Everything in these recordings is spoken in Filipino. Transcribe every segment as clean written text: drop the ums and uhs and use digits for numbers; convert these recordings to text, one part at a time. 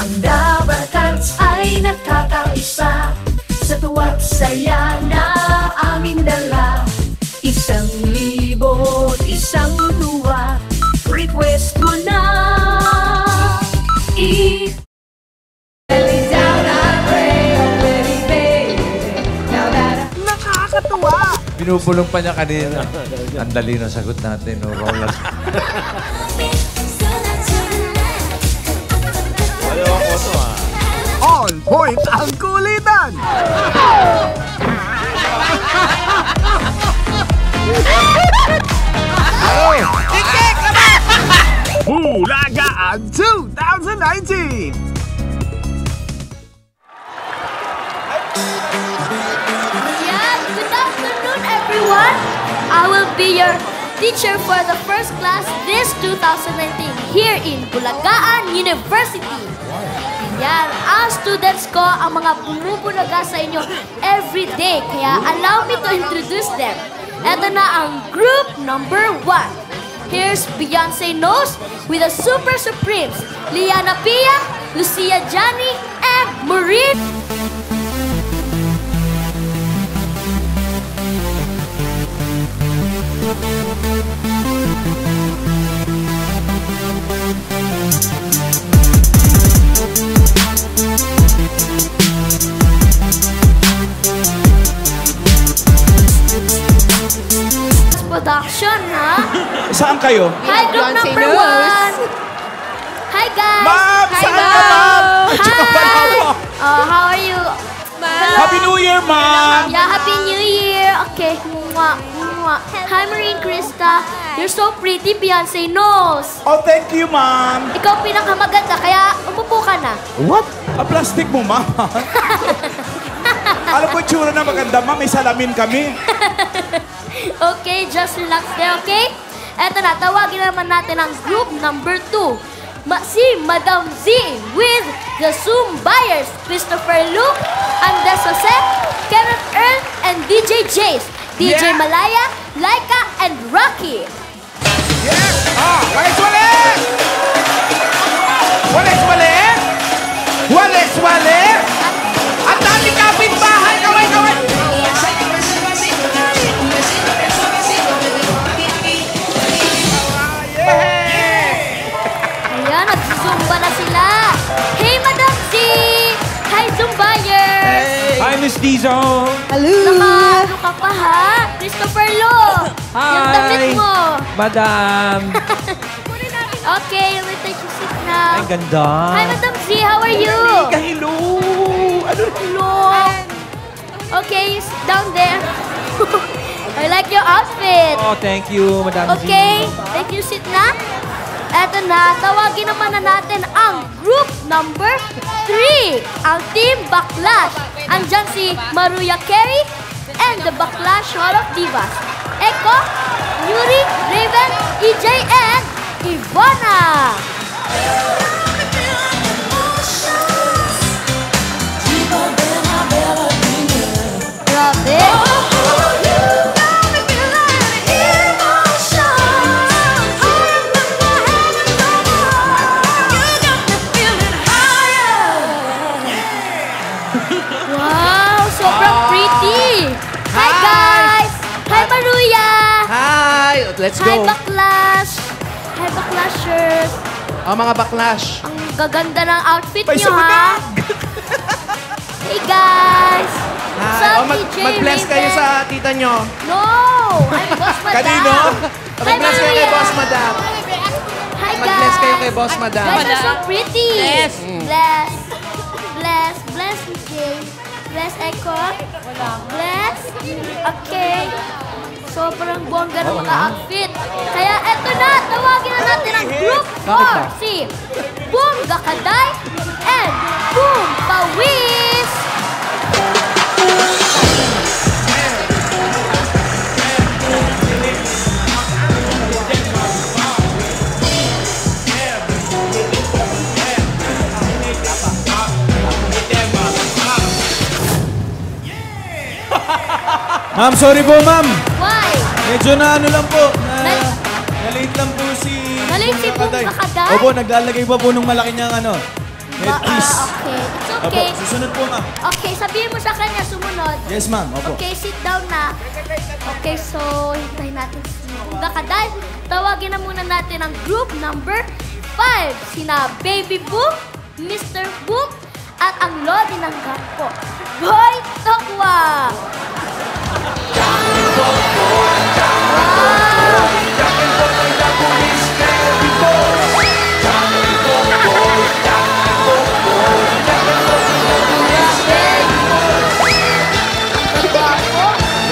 Ang Dabarkans ay nakakaisa sa tuwa't saya na aming dala. 1,000 isang tuwa, request mo na. Nakakatuwa! Binubulong pa niya kanina. Ang dali na sagot natin, no? Roller. On point ang kulitan! Bulagaan 2019! Good afternoon, everyone. I will be your teacher for the first class this 2019 here in Bulagaan University. Yan, ang students ko ang mga bumubulaga sa inyo every day. Kaya allow me to introduce them. Ito na ang group number 1. Here's Beyonce Knows with the Super Supremes, Liana Pia, Lucia Johnny, and Maureen. Production, ha? Saan kayo? Hi, group number 1. Hi, guys. Ma'am! Saan ka, ma'am? Hi. How are you? Happy New Year, ma'am! Yeah, Happy New Year. Okay. Mwah, mwah. Hi, Maureen Krista. You're so pretty, Beyonce Knows. Oh, thank you, ma'am! Ikaw pinakamaganda, kaya umupo ka na. What? A plastic mo, ma'am? Alam ko tsura na maganda, ma'am. May salamin kami. Okay, just relax there, okay? Eto na, tawagin naman natin ang group number 2. Si Madam Z with the Zoom Buyers, Christopher Luke, Andres Jose, Kenneth Earl, and DJ Jace, DJ Malaya, Laika, and Rocky. Walis, walis! Walis, walis! Walis, walis! Ang dami kapitbahay! Kaway, kaway! Ayan, nag-zumba na sila. Hey, Madam Z! Hi, Zumbuyers! Hi, Miss Dizon! Naka-ano ka pa, ha? Christopher Lo! Yung damit mo! Madam! Okay, let me take your seat now. Ay, ganda! Hi, Madam Z! How are you? Hello! Ano? Hello! Okay, you sit down there. I like your outfit. Oh, thank you, Madam Z. Okay, take your seat na. Eto na, tawagin naman na natin ang group number 3. Ang Team Backlash. Andyan si Maruya Carey and the Backlash Hall of Divas. Eko, Yuri, Raven, EJ, and Ivana. Grabe. Wow, sobrang pretty. Hi, guys. Hi, Maruya. Hi! Let's Hi, go. Backlash. Hi, Backlashers. Ang mga backlash. Ang gaganda ng outfit niyo, ha? Hey, guys. What's Hi. up, Oh, DJ mag-bless kayo Raven? sa tita nyo. No! I'm Boss Madam. Kanino? Hi, Mag-bless kayo kay Maria. Boss Madam. Hi, guys. Mag-bless kayo kay Boss Madam. Guys are so pretty. Bless. Bless. Bless. Bless, DJ. Bless, Echo. Bless. Okay. Sobrang bongga ng mga outfit. Kaya eto na, tawagin na natin ang group 4. Si Boom Gakaday and Boom Pawis. Ma'am, sorry po, ma'am. Why? Medyo na ano lang po. Na- Na-late lang po si... Na-late si Boom Gakaday? Opo, naglalagay pa po nung malaki niyang ano. Headpiece. Okay, it's Opo, okay. susunod po, ma'am. Okay, sabihin mo sa kanya sumunod. Yes, ma'am. Opo. Okay, sit down na. Okay, so hintayin natin si Bunga Kaday. Tawagin na muna natin ang group number 5. Sina Baby Boom, Mr. Boom, at ang Lodi ng Gangko. Boy Tokwa!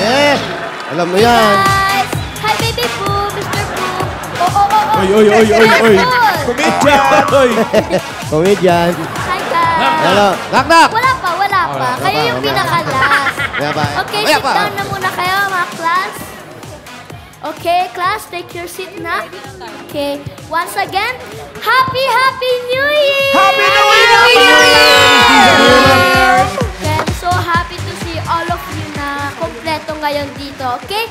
Yes! Alam mo yan. Guys! Hi, Baby Boom, Mr. Boom. Oh. Oy, oy, oy, oy, oy. Good. Komedya! Oy! Comedian. Hi, guys. Hello. Knock-knock! Wala pa. Kayo yung pinakalas. Kaya ba? Okay, sit down na muna kayo, mga class. Okay, class, take your seat na. Okay, once again, Happy New Year! Happy New Year! Okay, I'm so happy to see all of you na kompleto ngayon dito, okay?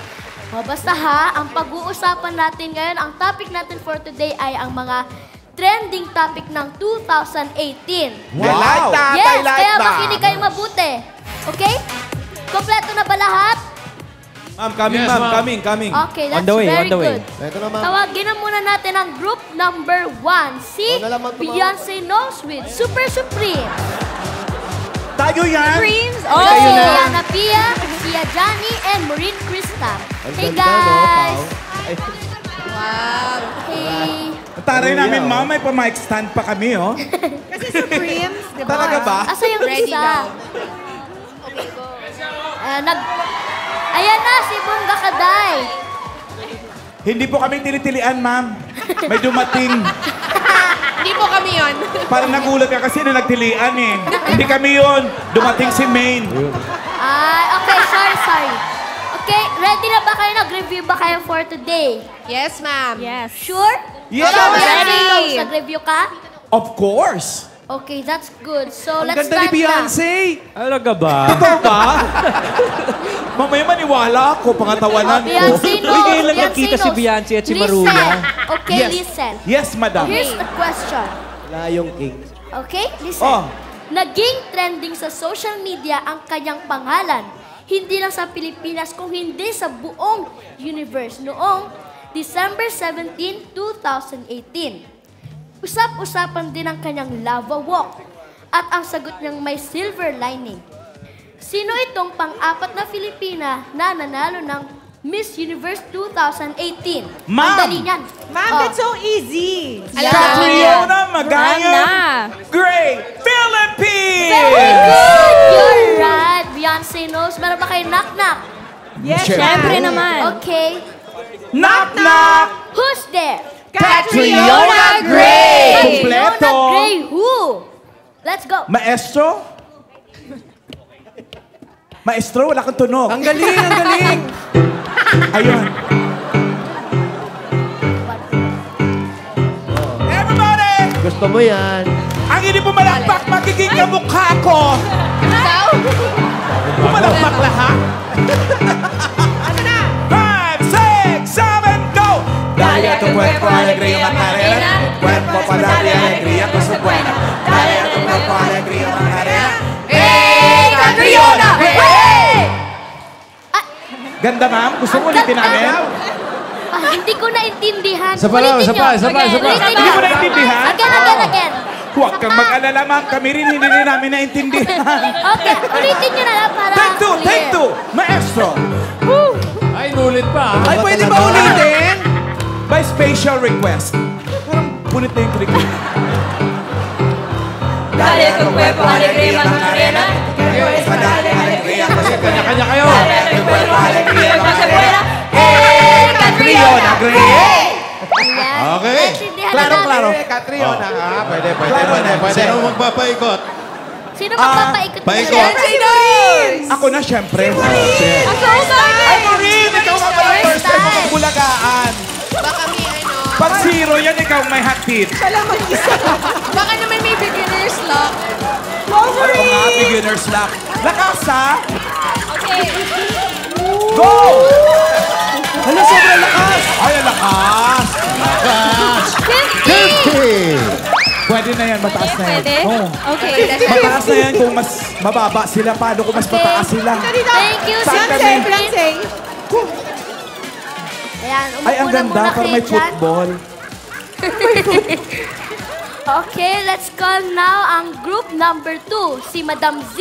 O, basta ha, ang pag-uusapan natin ngayon, ang topic natin for today ay ang mga trending topic ng 2018. Wow! I like that! Yes, I like kaya that! makinig kayo mabuti. Okay? Kompleto na ba lahat? Ma'am, coming, ma'am. Coming. Okay, that's very good. Ito na, ma'am. Tawagin na muna natin ang group number 1, si Ikaw na lang magtumawag. Beyonce Knows with Super Supreme. Tayo yan! Oh, si Yana Pia, Sia Johnny, and Maureen Krista. Hey guys! Wow! Hey! Taray namin, ma'am, may pa-mic stand pa kami, oh. Supremes, di ba? Talaga ba? Asa yung isa? Ayan na, si Bunga Kaday. Hindi po kami tinitilian, ma'am. May dumating. Hindi po kami yun. Parang nagulat ka kasi na nagtilian eh. Hindi kami yun. Dumating si Maine. Okay, sorry. Okay, ready na ba kayo? Nag-review ba kayo for today? Yes, ma'am. Yes. Sure? Yes! Beyonce, nag-review ka? Of course. Okay, that's good. So, Ang let's ganda ni start na. Beyonce. Talaga ba? Ikaw ba? Mamaya maniwala ako, pangatawanan ko. Beyonce, no. Uy, ngayon lang Beyonce nagkita si knows. Beyonce at si Listen. Maruya. Okay, Yes. listen. Yes, madam. Here's the question. Layong King. Okay, listen. Oh. Naging trending sa social media ang kanyang pangalan. Hindi lang sa Pilipinas, kung hindi sa buong universe. Noong December 17, 2018. Usap-usapan din ang kanyang lava walk. At ang sagot niyang may silver lining. Sino itong pang-apat na Filipina na nanalo ng Miss Universe 2018? Ma'am! Ang dali niyan. Ma'am, that's so easy. Catriona Magaya. Great Philippines! Very good! You're right. Beyonce Knows. Meron ba kayo knock-knock? Yes, syempre naman. Okay. Knock, knock! Who's there? Catriona Gray! Catriona Kompleto! Gray who? Let's go. Maestro? Maestro, wala kang tunog. Ang galing. Ayun. Everybody! Gusto mo yan. Ang hindi pumalakpak, magiging kamukha ko. Pumalakpak lahat. 5, 6, 7, go! Dale a tu cuerpo alegría Macarena, cuerpo para darle alegría con su buena. Dale a tu cuerpo alegría Macarena. Hey, Catriona! Hey! Ganda ma'am, gusto mo ulitin namin? Hindi ko naintindihan. Isa pa lang, Ulitin isa pa, niyo. isa pa, isa pa. Ulitin Hindi niyo. mo naintindihan? Again. Huwag kang mag-alala ma'am, kami rin hindi rin namin naintindihan. Okay, ulitin niyo na lang para Take clear. two, maestro. Ay, nulit pa. Ay, pwede ba ulitin? By special request. Parang punit na yung click. Dale tu cuerpo alegría Macarena. Kanya-kanya kayo. Hey, Catriona Gray! Ayan. Okay. Naintindihan na Klaro, namin. klaro. Catriona. Pwede. Sino magpapaikot? Sino magpapaikot? paikot. Ako na, syempre. I'm so excited. Ay, Maureen! Ikaw nga pala first time mo magbulagaan. Baka may Pag zero yan, ikaw may hatid. Baka naman may beginner's luck. Ano nga, beginner's luck. Lakas, ha? Okay. Go! Hala, sobrang lakas. Ay, ang lakas. 50! Pwede na yan, mataas na yan. Pwede? Oo. Okay. Mataas na yan kung mas mababa sila. Paano kung mas mataas sila? Thank you, Saan Sir kami? Francine. Ayan, Ay, ang umupo na ganda. muna Parang kayo may dyan. football. Okay, let's call now ang group number 2. Si Madam Z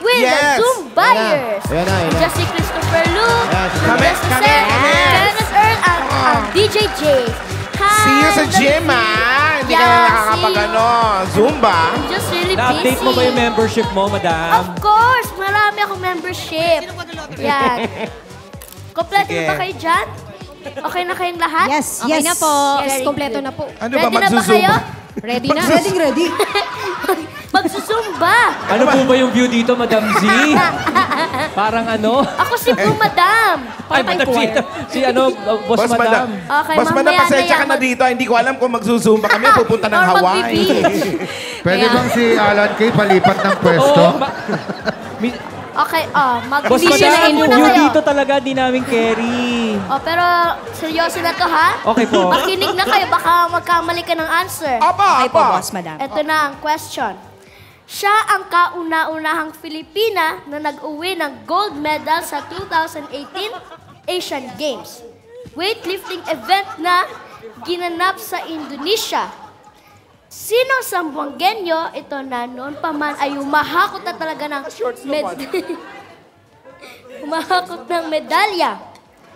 with Yes. the Zoom Buyers. Ayan na, ayan na. Just si Christopher Lu, Kami, Jess kami, Jose, kami. Kenneth Earl, ang DJ J. Hi, See you sa Madam gym, Z. Hindi ka Yeah, na nakakapag-ano. Zumba. I'm just really Na-update busy. mo ba yung membership mo, madam? Of course, marami akong membership. Yan. Kompleto na ba kayo dyan? Okay na kayong lahat? Yes, yes. na po. Yes, Kompleto na po. Ano ba, Ready na ba magzuzumba? kayo? Ready na. Ready. Magsusumba. Ano po ba yung view dito, Madam Z? Parang ano? Ako si Blue Madam. Ay, Madam Z. Si ano, Boss Madam. Okay, Boss Madam, mamaya pasensya na ka na yan. dito. Hindi ko alam kung magzuzumba kami o pupunta ng Or Hawaii. magbe-beach. Pwede Ayan. bang si Alan Kay palipat ng pwesto? Oo, Okay, Boss mag-vision na Madam, yung muna view kayo. dito talaga di namin carry. Pero seryoso na to, ha? Okay po. Makinig na kayo, baka magkamali ka ng answer. Apa, apa. Madam. Ito na ang question. Siya ang kauna-unahang Filipina na nag-uwi ng gold medal sa 2018 Asian Games. Weightlifting event na ginanap sa Indonesia. Sino sa Buanggenyo ito na noon pa man ay umahakot na talaga ng umahakot ng medalya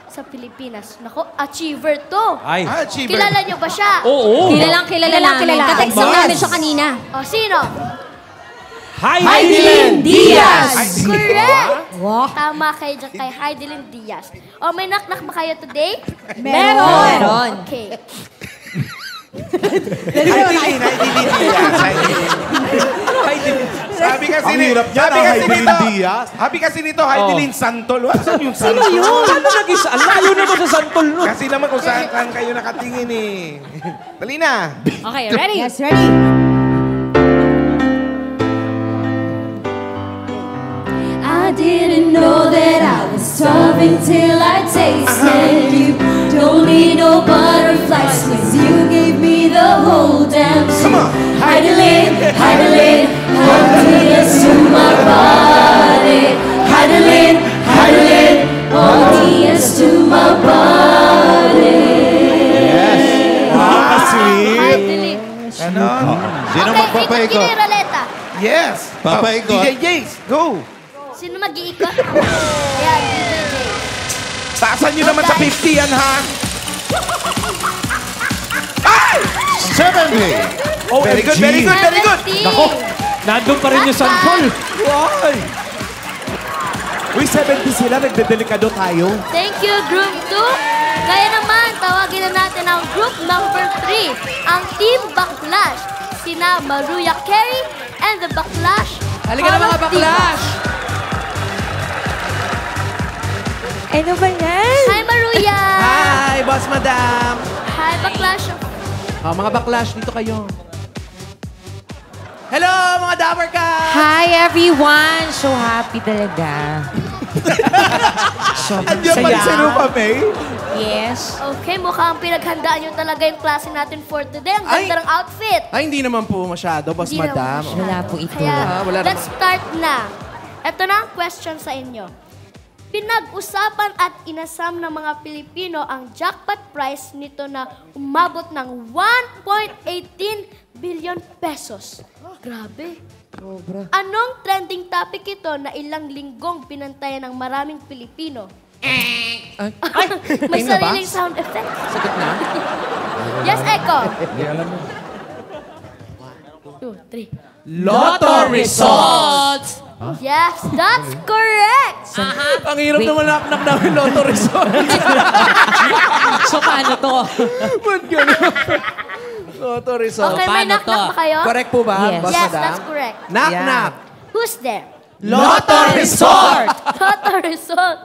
sa Pilipinas. Nako, achiever to. Ay. Achiever. Kilala niyo ba siya? Oo. Kilala namin. Katext lang namin siya kanina. O, sino? Heidelin Diaz! Correct! Wow. Tama kayo dyan kay Heidelin Diaz. O, may knock-knock ba kayo today? Meron. Okay. Heidelin Diaz. Sabi kasi Ang ni, hirap niya, sabi kasi Heidelin nito, Diaz. sabi kasi nito, Heidelin Santol. Saan yung Sino Santol? yun? Ano nag-isa? Ang layo naman sa Santol, no? Kasi naman kung saan kayo nakatingin eh. Dali na. Okay, ready? Yes, ready. I didn't know that I was starving till I tasted you. Don't need no butterflies, cause you gave me the whole damn Come on. Heidelin, Heidelin, hold tears to my body. Heidelin, Heidelin, hold tears to my body. Sweet. Heidelin. Ano? Sino Okay, magpapaikot? ikot yung ruleta. Yes. Papaikot. DJ Jace, go. Sino mag-iikot? Ayan, DJ J. Taasan nyo naman sa 50 yan, ha? Ay! 70! Oh, very good, very good, very good. 70. Nako, nandun pa rin yung Santol. Why? Uy, 70 sila. Nagdedelikado tayo. Thank you, Group 2. Kaya naman, tawagin na natin ang Group number 3, ang Team Backlash. Sina Maruya Carey and the Backlash. Halika na mga Backlash. Ano ba yan? Hi, Maruya! Hi, Boss Madam. Hi, Backlash. Mga Backlash, dito kayo. Hello, mga Dapper Cats! Hi everyone! So happy talaga. Andiyan pa si Rupa May. Yes. Okay, mukhang pinaghandaan nyo talaga yung klase natin for today. Ang ganda ng outfit. Ay, hindi naman po masyado, Boss Hindi naman Madam. masyado. Wala po ito. Kaya, wala let's start na. Ito na ang question sa inyo. Pinag-usapan at inasam ng mga Pilipino ang jackpot prize nito na umabot ng 1.18 billion pesos. Grabe. Anong trending topic ito na ilang linggong pinantayan ng maraming Pilipino? May sariling sound effect. Sagot na? Yes, Echo. Hindi alam mo. 2, 3. Lotto results! Yes, that's correct. Ang hirap naman naknak namin Lotto results. So paano to? Ba't gano'n? Lotto results. Okay, may knock-knock ba kayo? Correct po ba, Yes. Boss Yes, Madam? that's correct. Knock-knock. Who's there? Lotto resort! Lotto result.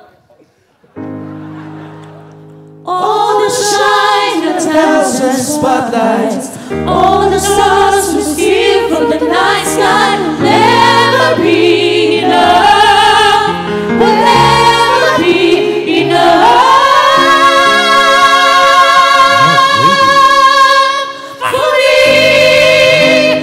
All the shine, the thousand spotlights, all the stars we steal from the night sky will never be enough, will never be enough for me.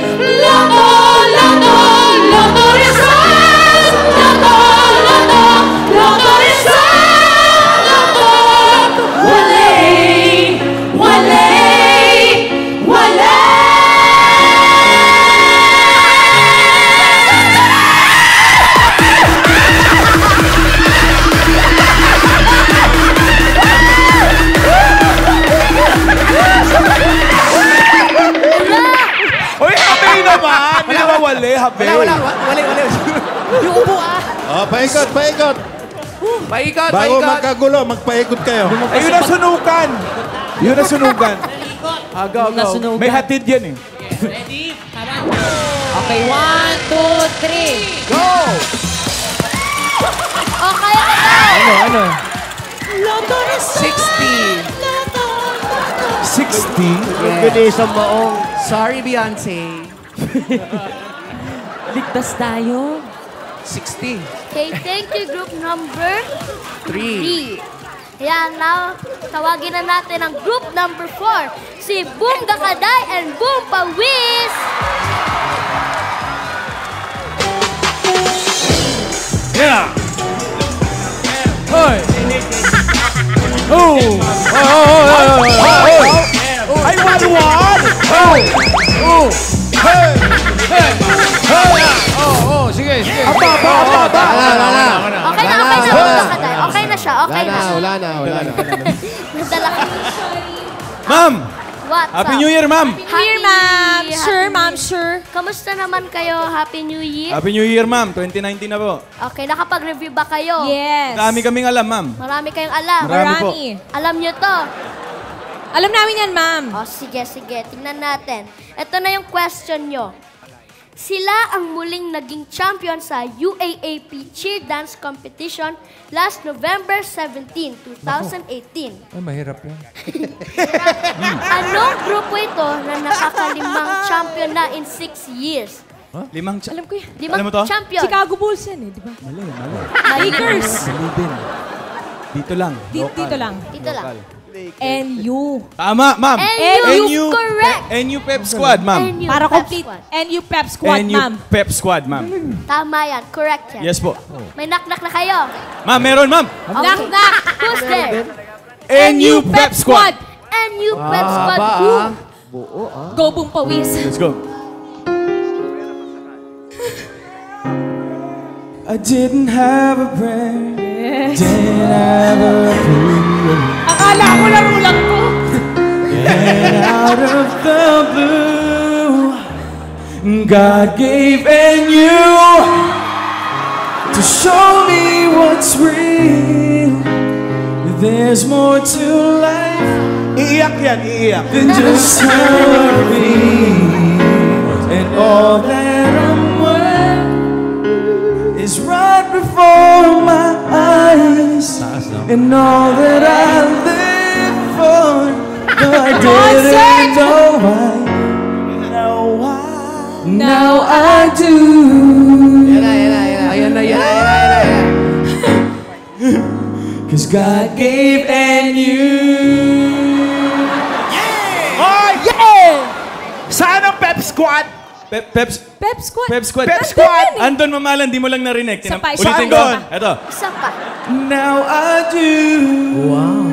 wali, habe. Wala. Yung upo Oh, paikot, paikot. Paikot, Bago paikot. magkagulo, magpaikot kayo. Ayun na sunugan. Yun na sunugan. Go. May hatid yan eh. Okay, 1, 2, 3. Go! Okay, Ano? 60. 60? Bilis ang maong. Sorry, Beyonce. Ligtas tayo. 60. Okay, thank you, group number 3. 3. Ayan, now, tawagin na natin ang group number 4. Si Boom Gakaday and Boom Pawis. Yeah! Hoy! Oh! Ay, walwal! Sige. Wala. Okay na, Boom Gakaday. Okay na siya, okay na. Wala na. Nadala ka. Ma'am! What's Happy up? New Year, ma'am! Here, ma'am. Sure, ma'am, sure. Kamusta naman kayo? Happy New Year? Happy New Year, ma'am. 2019 na po. Okay, nakapag-review ba kayo? Yes. Dami kaming alam, ma'am. Marami kayong alam. Marami po. Alam nyo to. Alam namin yan, ma'am. O, sige. Tingnan natin. Ito na yung question nyo. Sila ang muling naging champion sa UAAP Cheer Dance Competition last November 17, 2018. Ay, mahirap yan. Anong grupo ito na nakakalimang champion na in 6 years? Alam ko yan. Limang Alam mo to? champion. Chicago Bulls yan eh, di ba? Mali. Lakers. Mali din. Dito lang. Dito lang. Dito lang. NU. Tama, ma'am. NU, correct. NU Pep Squad, ma'am. NU Para Pep complete. Squad. NU Pep Squad, NU ma'am. Pep Squad, ma'am. Tama yan. Correct yan. Yes po. May knock-knock na kayo. Ma'am, meron, ma'am. Knock, knock. Who's there? NU Pep Squad. NU Pep Squad. Go Boom Pawis. Let's go. I didn't have a prayer. Didn't have a prayer. Akala ko laro lang to. And out of the blue, God gave you to show me what's real. There's more to life Iiyak yan, iiyak. than just hurry. And all that I'm worth is right before my eyes. And all that I live for, though I didn't know why. Now I do. Ayan na. 'Cause God gave and you. Oh, yeah! Saan ang Pep Squad? Pep Squad. Pep Squad! Andon mamalan, di mo lang narinig. Isa pa, Ulitin isa ko. pa. Ito. Isa pa. Now I do. Wow.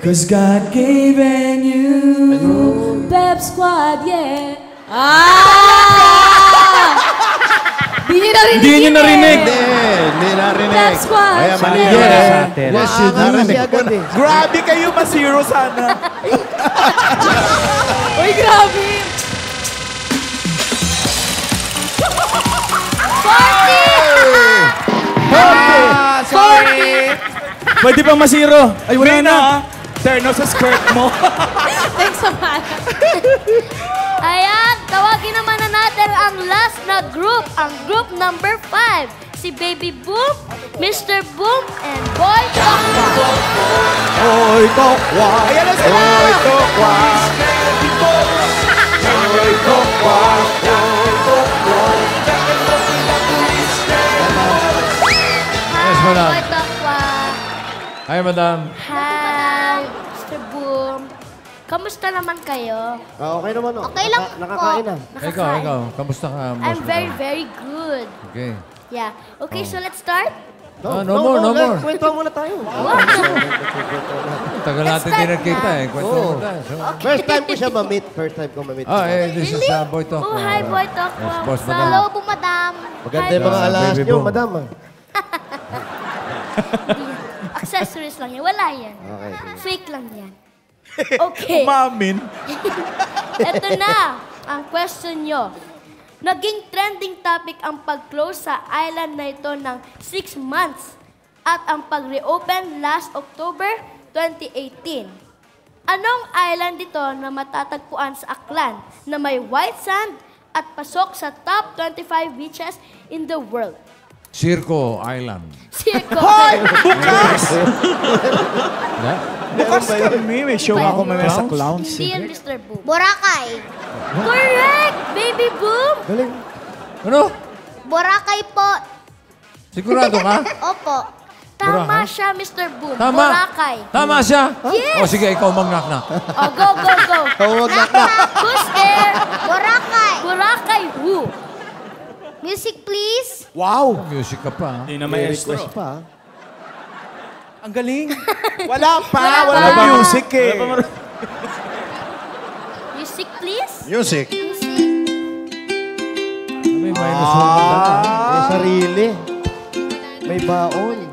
'Cause God gave and you. Pep Squad, yeah. Di niyo narinig Hindi niyo yun narinig. Hindi narinig. Pep Squad. Kaya mali Yeah. yun. Yes, you do. Siya agad eh. Grabe kayo, masiro sana. Uy, grabe. 40! Sorry. Pwede pang masiro. Ay, wala May na. Terno sa skirt mo. Thanks so much. Ayan, tawagin naman na natin ang last na group, ang group number 5. Si Baby Boom, Mr. Boom, and Boy Tokwa. Oy, tokwa. Ayan na sila. Oy, tokwa. Oy, tokwa. Yes, madam. Boy Tokwa. Hi, madam. Hi, Mr. Boom. Kamusta naman kayo? Okay naman. Okay lang Nakakain po. na. Nakakain. Ikaw. Kamusta ka? I'm very, very good. Okay. Yeah. Okay, so let's start. No more. Kwento muna tayo. Tagal natin din nagkita eh. Kwento mo tayo. So. First time ko siya ma-meet. This is Boy Talk. Oh, hi, Boy Tokwa. Yes, boss, madam. Hello po, madam. Maganda Hi. yung mga alahas Baby niyo, boom. madam. Accessories lang yan. Wala yan. Okay. Fake lang yan. Okay. Umamin. Eto na. ang question nyo. Naging trending topic ang pag-close sa island na ito ng 6 months at ang pag-reopen last October 2018. Anong island ito na matatagpuan sa Aklan na may white sand at pasok sa top 25 beaches in the world? Circo Island. Circo. Bukas! Yeah? Bukas kami. May show ako mamaya sa Clowns. Hindi yan, Mr. Boom. Boracay. Correct, Baby Boom! Galing. Ano? Boracay po. Sigurado ka? Opo. Tama Boracay? siya, Mr. Boom. Tama. Boracay. Tama siya? Yes. O sige, ikaw mag-knock-knock. Oh, go, go, go. Huwag na. Who's there? Boracay. Boracay who? Music please. Wow! Music ka pa. Hindi na May maestro. request pa. Ang galing. Wala pa. Wala Wala pa. pa. Music eh. Music please? Music. Music. May minus one ka na. May sarili. May baon.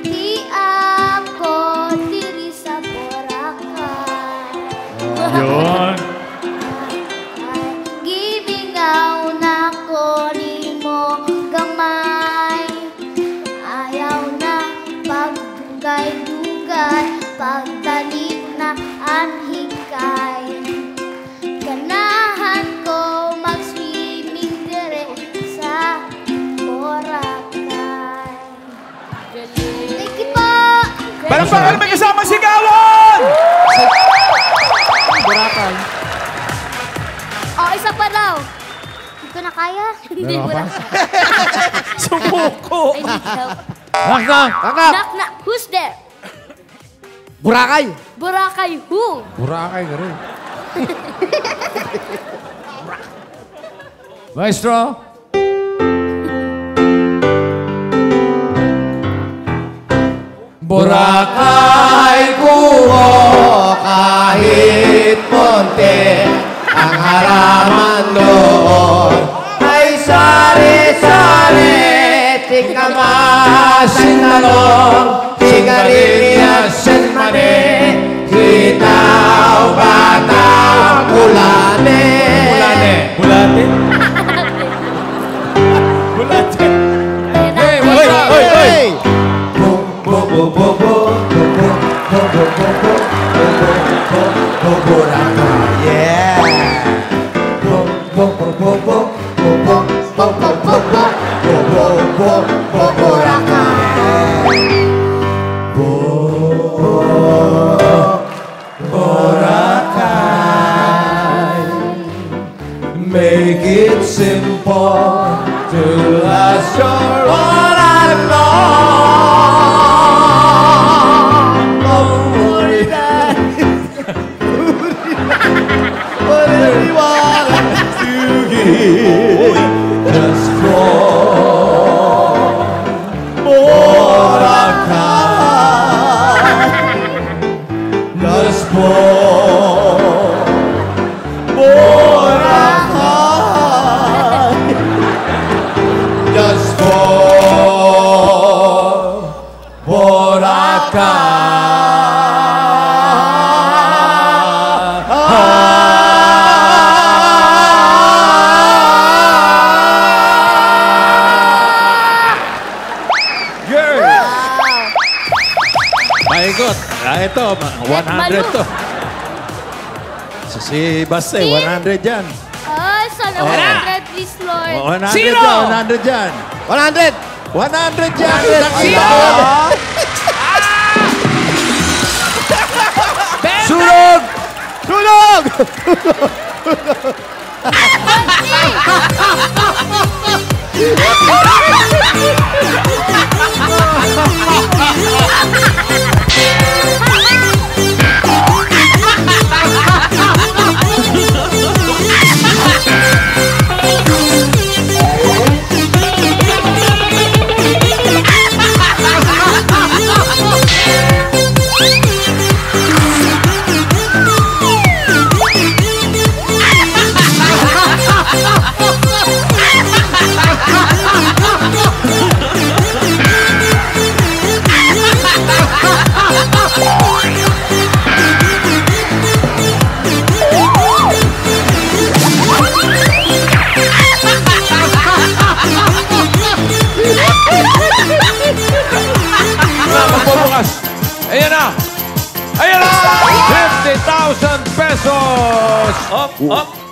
Di ako diri sa Boracay. Yun. Gimingaw na ko nimo gamay. Ayaw na pagdugay-dugay, pagdalik na anhikay. Ganahan ko mag-swimming dire sa Boracay. Thank you po! Palakpakan may kasama sigawan! Boracay. Oh, isa pa daw. Hindi ko na kaya. Hindi mo na. Sumuko! I need help. Knock-knock! Knock, knock. Who's there? Boracay. Boracay who? Boracay ka rin. Maestro? Boracay kuho kahit monte ang haraman doon ay sari-sari tingkamas and talong sigarilyas and mani sitaw batang bulate Bulate? Bulate? Hey, what's up? Hey! Make it simple to last your all I long. Don't worry that whatever you want to give, just for Boracay, just for just for Paikot. Ito, 100 to. Si Baste, 100 yan. Ay, sana 100 please, Lord. 100 Zero! yan, 100 yan. 100! 100 yan. Sunog! Tulog! Up, up.